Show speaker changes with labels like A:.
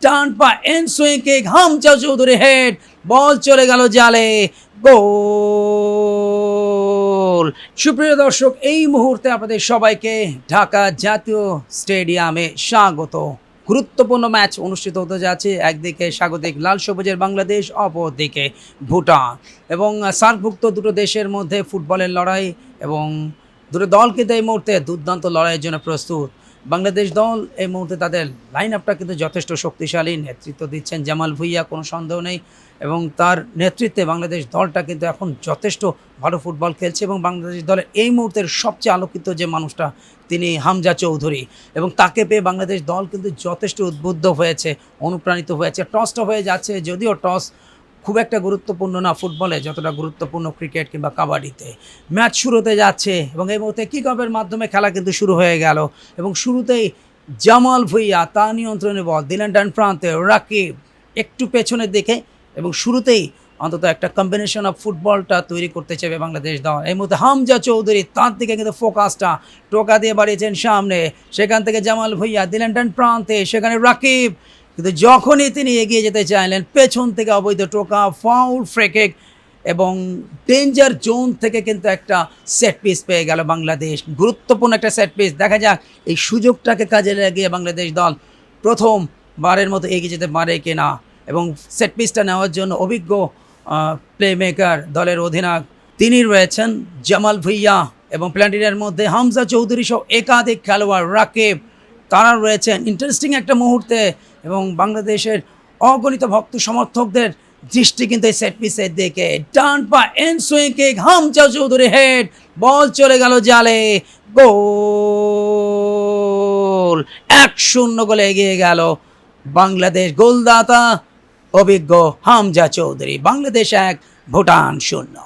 A: Turn পা এন swing kick, Hamza Chowdhury head, ball চলে গেল জালে, গোল। সুপ্রিয় দর্শক, এই মুহূর্তে আপনাদের সবাইকে ঢাকা জাতীয় স্টেডিয়ামে স্বাগত। গুরুত্বপূর্ণ ম্যাচ অনুষ্ঠিত হতে যাচ্ছে। একদিকে স্বাগতিক লাল সবুজের বাংলাদেশ, অপরদিকে ভুটান, এবং সার্কভুক্ত দুটো দেশের মধ্যে ফুটবলের লড়াই, এবং দুটো দল কিন্তু এই মুহূর্তে দুর্দান্ত লড়াইয়ের জন্য প্রস্তুত। বাংলাদেশ দল এই মুহূর্তে তাদের লাইন আপটা কিন্তু যথেষ্ট শক্তিশালী, নেতৃত্ব দিচ্ছেন জামাল ভুঁইয়া, কোনো সন্দেহ নেই, এবং তার নেতৃত্বে বাংলাদেশ দলটা কিন্তু এখন যথেষ্ট ভালো ফুটবল খেলছে। এবং বাংলাদেশ দলের এই মুহূর্তের সবচেয়ে আলোকিত যে মানুষটা, তিনি হামজা চৌধুরী, এবং তাকে পেয়ে বাংলাদেশ দল কিন্তু যথেষ্ট উদ্বুদ্ধ হয়েছে, অনুপ্রাণিত হয়েছে। টসটা হয়ে যাচ্ছে, যদিও টস খুব একটা গুরুত্বপূর্ণ না ফুটবলে, যতটা গুরুত্বপূর্ণ ক্রিকেট কিংবা কাবাডিতে। ম্যাচ শুরু হতে যাচ্ছে এবং এই মুহূর্তে কিক অফের মাধ্যমে খেলা কিন্তু শুরু হয়ে গেল, এবং শুরুতেই জামাল ভুঁইয়া তার নিয়ন্ত্রণে বল দিলেন ডান প্রান্তে, রাকিব একটু পেছনের দিকে, এবং শুরুতেই অন্তত একটা কম্বিনেশন অফ ফুটবলটা তৈরি করতে চাইবে বাংলাদেশ দল। এই মুহূর্তে হামজা চৌধুরী, তার দিকে কিন্তু ফোকাসটা টোকা দিয়ে বাড়িয়েছেন সামনে, সেখান থেকে জামাল ভুঁইয়া দিলেন ডান প্রান্তে, সেখানে রাকিব, কিন্তু যখনই তিনি এগিয়ে যেতে চাইলেন, পেছন থেকে অবৈধ টোকা, ফাউল, ফ্রি কিক, এবং ডেঞ্জার জোন থেকে কিন্তু একটা সেট পিস পেয়ে গেল বাংলাদেশ। গুরুত্বপূর্ণ একটা সেট পিস। দেখা যাক এই সুযোগটাকে কাজে লাগিয়ে বাংলাদেশ দল প্রথমবারের মতো এগিয়ে যেতে পারে কিনা। এবং সেট পিসটা নেওয়ার জন্য অভিজ্ঞ প্লে মেকার দলের অধিনায়ক তিনি রয়েছেন জামাল ভুঁইয়া, এবং প্ল্যান্টিনের মধ্যে হামজা চৌধুরী সহ একাধিক খেলোয়াড়, রাকিব, তারা রয়েছেন। ইন্টারেস্টিং একটা মুহূর্তে, এবং বাংলাদেশের অগণিত ভক্ত সমর্থকদের দৃষ্টি কিন্তু এই সেট পিসের দিকে। ডান পা এন swing kick, Hamza Chowdhury head, ball চলে গেল জালে, গোল। 1-0 গোলে এগিয়ে গেল বাংলাদেশ। গোলদাতা অভিজ্ঞ হামজা চৌধুরী। বাংলাদেশ 1, ভুটান 0।